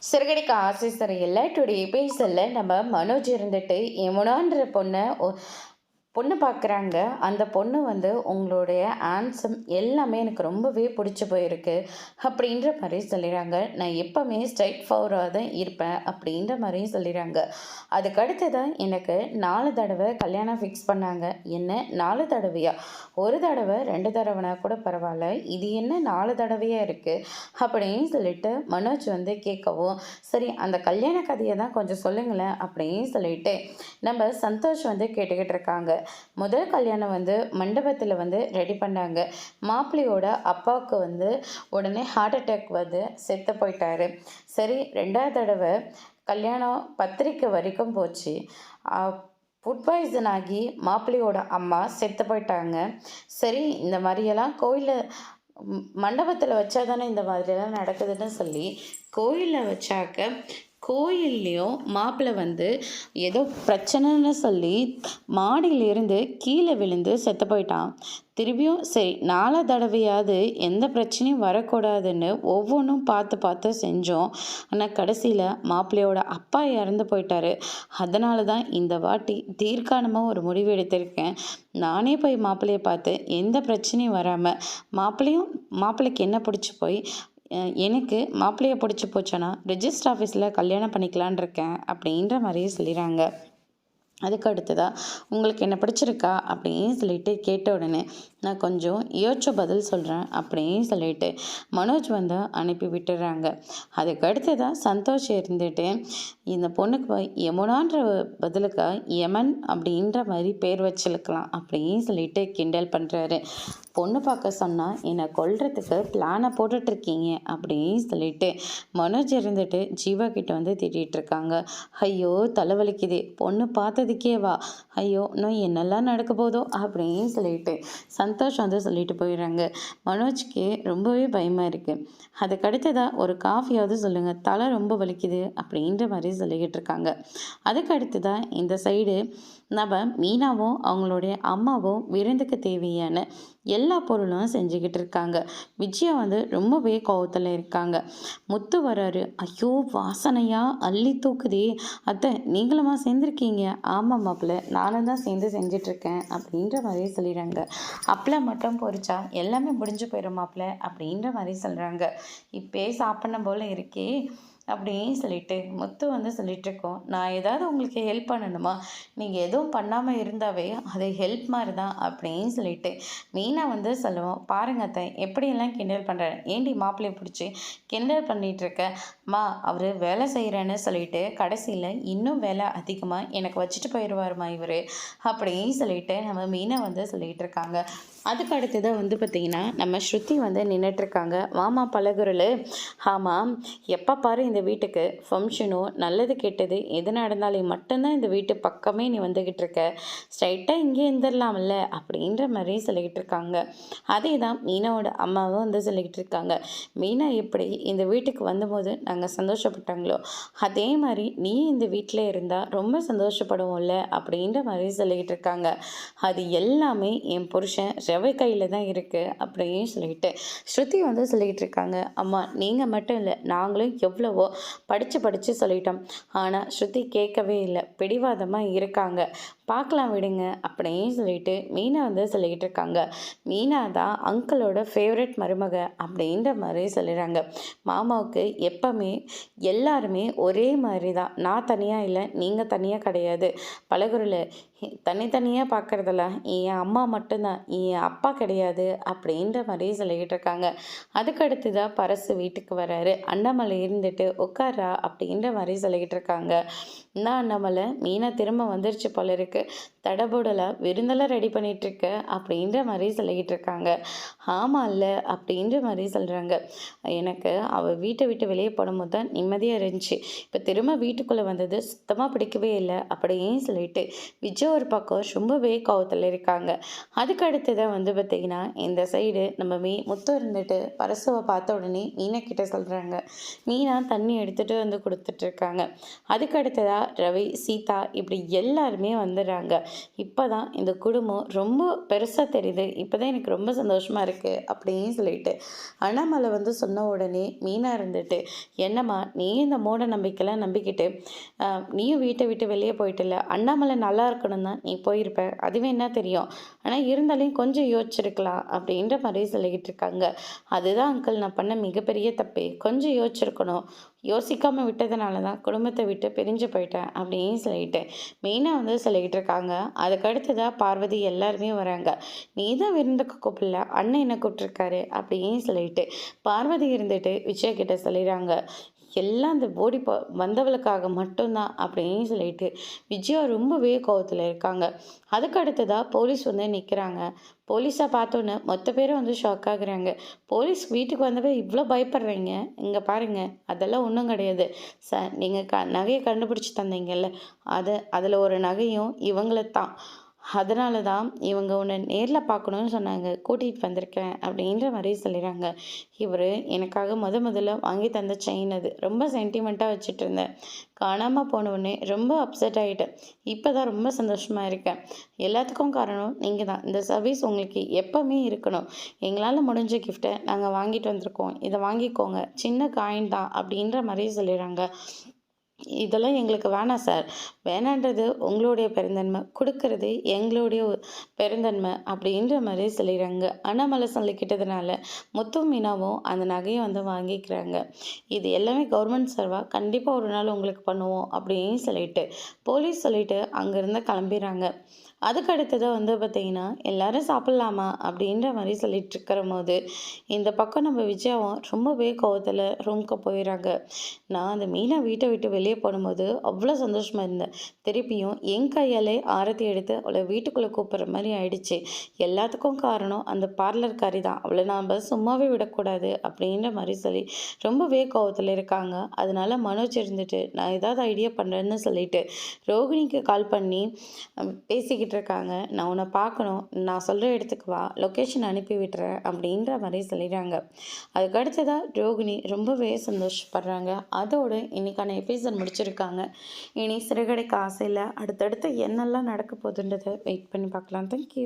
சிறுகடிக்க ஆசை சரியில்லை. டுடே எபிசோட்ல நம்ம மனோஜ் இருந்துட்டு யமுனான்ற பொண்ண பொண்ணு பார்க்குறாங்க. அந்த பொண்ணு வந்து உங்களுடைய ஆன்சம் எல்லாமே எனக்கு ரொம்பவே பிடிச்சி போயிருக்கு அப்படின்ற மாதிரி சொல்லிடுறாங்க. நான் எப்போவுமே ஸ்ட்ரைட் ஃபார்வர்டாக தான் இருப்பேன் அப்படின்ற மாதிரியும் சொல்லிடுறாங்க. அதுக்கடுத்து தான் எனக்கு 4 தடவை கல்யாணம் ஃபிக்ஸ் பண்ணாங்க. என்ன 4 தடவையா? ஒரு தடவை 2 தடவைனா கூட பரவாயில்ல, இது என்ன 4 தடவையாக இருக்குது அப்படின்னு சொல்லிட்டு மனோஜ் வந்து கேட்கவும், சரி அந்த கல்யாண கதையை தான் கொஞ்சம் சொல்லுங்களேன் அப்படின்னு சொல்லிட்டு நம்ம சந்தோஷ் வந்து கேட்டுக்கிட்டு இருக்காங்க. முதல் கல்யாணம் வந்து மண்டபத்தில் வந்து ரெடி பண்ணாங்க. மாப்பிள்ளையோட அப்பாவுக்கு வந்து உடனே ஹார்ட் அட்டாக் வந்து செத்து போயிட்டாரு. சரி, 2வது தடவை கல்யாணம் பத்திரிக்கை வரைக்கும் போச்சு. ஃபுட் பாய்சன் ஆகி மாப்பிள்ளையோட அம்மா செத்து போயிட்டாங்க. சரி, இந்த மாதிரியெல்லாம் கோயிலில் மண்டபத்தில் வச்சா தானே இந்த மாதிரியெல்லாம் நடக்குதுன்னு சொல்லி கோயிலில் வச்சாக்க கோயில்லையும் மாப்பிள்ளை வந்து ஏதோ பிரச்சனைன்னு சொல்லி மாடியிலிருந்து கீழே விழுந்து செத்து போயிட்டான். திரும்பியும் சரி 4 தடவையாவது எந்த பிரச்சனையும் வரக்கூடாதுன்னு ஒவ்வொன்றும் பார்த்து பார்த்து செஞ்சோம். ஆனால் கடைசியில் மாப்பிள்ளையோட அப்பா இறந்து போயிட்டாரு. அதனால தான் இந்த வாட்டி தீர்க்கானமாக ஒரு முடிவு எடுத்திருக்கேன். நானே போய் மாப்பிள்ளையை பார்த்து எந்த பிரச்சனையும் வராமல் மாப்பிள்ளைக்கு என்ன பிடிச்சி போய் எனக்கு மாப்பிள்ளையை பிடிச்சி போச்சோன்னா ரிஜிஸ்டர் ஆஃபீஸில் கல்யாணம் பண்ணிக்கலான் இருக்கேன் அப்படின்ற மாதிரியே சொல்லிடுறாங்க. அதுக்கு அடுத்ததாக உங்களுக்கு என்ன பிடிச்சிருக்கா அப்படின்னு சொல்லிட்டு கேட்ட உடனே நான் கொஞ்சம் யோசிச்சு பதில் சொல்கிறேன் அப்படின்னு சொல்லிட்டு மனோஜ் வந்து அனுப்பி விட்டுறாங்க. அதுக்கு அடுத்ததாக சந்தோஷ் இருந்துட்டு இந்த பொண்ணுக்கு யமுனான்ற பதிலுக்கு யமன் அப்படின்ற மாதிரி பேர் வச்சிருக்கலாம் அப்படின்னு சொல்லிட்டு கிண்டல் பண்ணுறாரு. பொண்ணு பார்க்க சொன்னால் என்னை கொல்றதுக்கு பிளானை போட்டுட்ருக்கீங்க அப்படின்னு சொல்லிட்டு மனோஜ் இருந்துட்டு ஜீவா கிட்ட வந்து திட்டிகிட்டு இருக்காங்க. ஐயோ தலைவலிக்குது, பொண்ணு பார்த்ததுக்கே வா, ஐயோ இன்னும் என்னெல்லாம் நடக்க போதோ அப்படின்னு சொல்லிட்டு சந்தோஷ் வந்து சொல்லிட்டு போயிடுறாங்க. மனோஜ்க்கு ரொம்பவே பயமாக இருக்குது. அதுக்கு அடுத்ததாக ஒரு காஃபியாவது சொல்லுங்கள், தலை ரொம்ப வலிக்குது அப்படின்ற மாதிரி சொல்லிக்கிட்டு இருக்காங்க. அதுக்கு அடுத்ததாக இந்த சைடு நம்ம மீனாவும் அவங்களுடைய அம்மாவும் விருந்துக்கு தேவையான எல்லா பொருளும் செஞ்சுக்கிட்டு இருக்காங்க. விஜயா வந்து ரொம்பவே கோவத்தில் இருக்காங்க. முத்து வராரு. ஐயோ வாசனையா அள்ளி தூக்குதே, அத்தை நீங்களுமா சேர்ந்துருக்கீங்க? ஆமாம் மாப்பிள்ளை, நானும் தான் சேர்ந்து செஞ்சிட்ருக்கேன் அப்படின்ற மாதிரி சொல்லிடுறாங்க. அப்பளம் மட்டும் பொரிச்சா எல்லாமே முடிஞ்சு போயிடும் மாப்பிள்ளை அப்படின்ற மாதிரி சொல்கிறாங்க. இப்பே சாப்பிடணும் போல் இருக்கே அப்படின்னு சொல்லிட்டு முத்து வந்து சொல்லிகிட்ருக்கோம். நான் ஏதாவது உங்களுக்கு ஹெல்ப் பண்ணணுமா? நீங்கள் எதுவும் பண்ணாமல் இருந்தாவே அது ஹெல்ப் மாதிரி தான் அப்படின்னு சொல்லிட்டு மீனா வந்து சொல்லுவோம். பாருங்க அத்தை எப்படியெல்லாம் கிண்டல் பண்ணுறேன், ஏண்டி மாப்பிள்ளையை பிடிச்சி கிண்டல் பண்ணிகிட்ருக்க? மா அவர் வேலை செய்கிறேன்னு சொல்லிட்டு கடைசியில் இன்னும் வேலை அதிகமாக எனக்கு வச்சுட்டு போயிடுவாருமா இவர் அப்படின்னு சொல்லிட்டு நம்ம மீனா வந்து சொல்லிகிட்டு இருக்காங்க. அதுக்கு அடுத்ததாக வந்து பார்த்திங்கன்னா நம்ம ஸ்ருதி வந்து நின்றுட்டுருக்காங்க. வாமா பழகுறல். ஆமாம், எப்போ பாரு இந்த வீட்டுக்கு ஃபங்க்ஷனோ நல்லது கெட்டது எது நடந்தாலும் மட்டும்தான் இந்த வீட்டு பக்கமே நீ வந்துக்கிட்டு இருக்க, ஸ்ட்ரைட்டாக இங்கே இருந்துடலாம்ல அப்படின்ற மாதிரி சொல்லிக்கிட்டு இருக்காங்க. அதே தான் மீனாவோட அம்மாவும் வந்து சொல்லிக்கிட்டு இருக்காங்க. மீனா எப்படி இந்த வீட்டுக்கு வந்தபோது நாங்கள் சந்தோஷப்பட்டாங்களோ அதே மாதிரி நீ இந்த வீட்டில் இருந்தால் ரொம்ப சந்தோஷப்படுவோம்ல அப்படின்ற மாதிரி சொல்லிக்கிட்டு இருக்காங்க. அது எல்லாமே என் புருஷன் ரவை கையில் தான் இருக்குது அப்படின்னு சொல்லிட்டு ஸ்ருதி வந்து சொல்லிக்கிட்டு இருக்காங்க. அம்மா நீங்கள் மட்டும் இல்லை, நாங்களும் எவ்வளவோ படித்து சொல்லிட்டோம். ஆனால் ஸ்ருதி கேட்கவே இல்லை, பிடிவாதமாக இருக்காங்க. பார்க்கலாம் விடுங்க அப்படின்னு சொல்லிட்டு மீனா வந்து சொல்லிக்கிட்டு இருக்காங்க. மீனா தான் அங்கிளோட ஃபேவரட் மருமக அப்படின்ற மாதிரி சொல்லிடுறாங்க. மாமாவுக்கு எப்பவுமே எல்லாருமே ஒரே மாதிரி தான், நான் தனியாக இல்லை நீங்கள் தனியாக கிடையாது, பழகுறல தனித்தனியாக பார்க்குறதில்ல, என் அம்மா மட்டும்தான், என் அப்பா கிடையாது அப்படின்ற மாதிரி சொல்லிக்கிட்டு இருக்காங்க. அதுக்கு அடுத்ததாக பரசு வீட்டுக்கு வராரு. அண்ணாமலை இருந்துட்டு உட்காரா அப்படின்ற மாதிரி சொல்லிக்கிட்டு இருக்காங்க. என்ன அண்ணாமலை, மீனா திரும்ப வந்துருச்சு போல இருக்கு, தடபுடலாக விருந்தெல்லாம் ரெடி பண்ணிகிட்ருக்க அப்படின்ற மாதிரி சொல்லிக்கிட்டு இருக்காங்க. ஆமாம் இல்லை அப்படின்ற மாதிரி சொல்கிறாங்க. எனக்கு அவள் வீட்டை விட்டு வெளியே போடும்போது தான் நிம்மதியாக இருந்துச்சு, இப்போ திரும்ப வீட்டுக்குள்ளே வந்தது சுத்தமாக பிடிக்கவே இல்லை அப்படின்னு சொல்லிட்டு விஜய் ஒரு பக்கம் ரொம்பவே கோவத்தில் இருக்காங்க. அதுக்கு அடுத்ததான் வந்து பார்த்தீங்கன்னா, இந்த சைடு நம்ம முத்து இருந்துட்டு பரசுவை பார்த்த உடனே மீனா கிட்ட சொல்கிறாங்க. மீனா தண்ணி எடுத்துகிட்டு வந்து கொடுத்துட்ருக்காங்க. அதுக்கு அடுத்ததா ரவி, சீதா இப்படி எல்லாருமே வந்துடுறாங்க. இப்போ தான் இந்த குடும்பம் ரொம்ப பெருசாக தெரியுது. இப்போ தான் எனக்கு ரொம்ப சந்தோஷமாக இருக்குது அப்படின்னு சொல்லிட்டு அண்ணாமலை வந்து சொன்ன உடனே மீனா இருந்துட்டு, என்னம்மா நீ இந்த மூட நம்பிக்கைலாம் நம்பிக்கிட்டு நீயும் வீட்டை விட்டு வெளியே போயிட்டல, அண்ணாமலை நல்லா இருக்கணும் தான் நீ போயிருப்ப, அதுவே என்ன தெரியும், ஆனால் இருந்தாலும் கொஞ்சம் யோசிச்சிருக்கலாம் அப்படின்ற மாதிரி சொல்லிக்கிட்டு இருக்காங்க. அதுதான் அங்கிள் நான் பண்ண மிகப்பெரிய தப்பே, கொஞ்சம் யோசிச்சிருக்கணும், யோசிக்காமல் விட்டதுனால தான் குடும்பத்தை விட்டு பிரிஞ்சு போயிட்டேன் அப்படின்னு சொல்லிட்டு மெயினாக வந்து சொல்லிக்கிட்டு இருக்காங்க. அதுக்கு அடுத்ததாக பார்வதி எல்லாருமே வராங்க. நீ தான் விருந்துக்கு கூப்பிடல, அண்ணன் என்ன கூப்பிட்ருக்காரு அப்படின்னு சொல்லிட்டு பார்வதி இருந்துட்டு விஜய் கிட்ட சொல்லிடுறாங்க. எல்லாம் அந்த ஓடி வந்தவளுக்காக மட்டும்தான் அப்படின்னு சொல்லிட்டு விஜயா ரொம்பவே கோவத்தில் இருக்காங்க. அதுக்கு அடுத்ததாக போலீஸ் வந்து நிற்கிறாங்க. போலீஸை பார்த்தோன்னே மொத்த பேரும் வந்து ஷாக் ஆகுறாங்க. போலீஸ் வீட்டுக்கு வந்தவே இவ்வளோ பயப்படுறீங்க, இங்கே பாருங்க அதெல்லாம் ஒன்றும் கிடையாது சார், நீங்கள் நகையை கண்டுபிடிச்சி தந்தீங்கல்ல, அதில் ஒரு நகையும் இவங்கள தான், அதனால தான் இவங்க உன்னை நேரில் பார்க்கணுன்னு சொன்னாங்க, கூட்டிகிட்டு வந்திருக்கேன் அப்படின்ற மாதிரி சொல்லிடுறாங்க. இவர் எனக்காக முதல்ல வாங்கி தந்த செயின் அது, ரொம்ப சென்டிமெண்ட்டாக வச்சுட்டு இருந்தேன், காணாமல் போனவுடனே ரொம்ப அப்செட் ஆகிட்டேன், இப்போ தான் ரொம்ப சந்தோஷமாக இருக்கேன், எல்லாத்துக்கும் காரணம் நீங்கள் தான், இந்த சர்வீஸ் உங்களுக்கு எப்போவுமே இருக்கணும், எங்களால் முடிஞ்ச கிஃப்ட்டை நாங்கள் வாங்கிட்டு வந்திருக்கோம், இதை வாங்கிக்கோங்க, சின்ன காயின் தான் அப்படின்ற மாதிரி சொல்லிடுறாங்க. இதெல்லாம் எங்களுக்கு வேணாம் சார், வேணான்றது உங்களுடைய பெருந்தன்மை, கொடுக்கறது எங்களுடைய பெருந்தன்மை அப்படின்ற மாதிரி சொல்லிடுறாங்க. அண்ணாமலை சொல்லிக்கிட்டதுனால முத்தும் மீனாவும் அந்த நகையை வந்து வாங்கிக்கிறாங்க. இது எல்லாமே கவர்மெண்ட் சர்வா, கண்டிப்பாக ஒரு நாள் உங்களுக்கு பண்ணுவோம் அப்படின்னு சொல்லிட்டு போலீஸ் சொல்லிட்டு அங்கேருந்து கிளம்பிடுறாங்க. அதுக்கு அடுத்ததாக வந்து பார்த்திங்கன்னா எல்லாரும் சாப்பிட்லாமா அப்படின்ற மாதிரி சொல்லிட்டு இருக்கிற போது இந்த பக்கம் நம்ம விஜயாவும் ரொம்பவே கோவத்தில் ரூமுக்கு போயிடுறாங்க. நான் அந்த மீனை வீட்டை விட்டு வெளியே போடும்போது அவ்வளோ சந்தோஷமாக இருந்தேன், திருப்பியும் என் கையாலே ஆரத்தி எடுத்து அவளை வீட்டுக்குள்ளே கூப்பிட்ற மாதிரி ஆயிடுச்சு, எல்லாத்துக்கும் காரணம் அந்த பார்லர்காரி தான், அவளை நாம் சும்மாவே விடக்கூடாது அப்படின்ற மாதிரி சொல்லி ரொம்பவே கோவத்தில் இருக்காங்க. அதனால மனோஜ் இருந்துட்டு நான் ஏதாவது ஐடியா பண்ணுறேன்னு சொல்லிட்டு ரோகிணிக்கு கால் பண்ணி பேசிக்கிட்டு இருக்காங்க. நான் உன்னை பார்க்கணும், நான் சொல்கிற இடத்துக்கு வா, லொக்கேஷன் அனுப்பி விட்டுறேன் அப்படின்ற மாதிரி சொல்லிடுறாங்க. அதுக்கு அடுத்ததாக ரோகிணி ரொம்பவே சந்தோஷப்படுறாங்க. அதோடு இன்னைக்கான எபிசோட் முடிச்சிருக்காங்க. இனி சிறுகடைக்கு ஆசையில் அடுத்தடுத்து என்னெல்லாம் நடக்க போகுதுன்றதை வெயிட் பண்ணி பார்க்கலாம். தேங்க்யூ.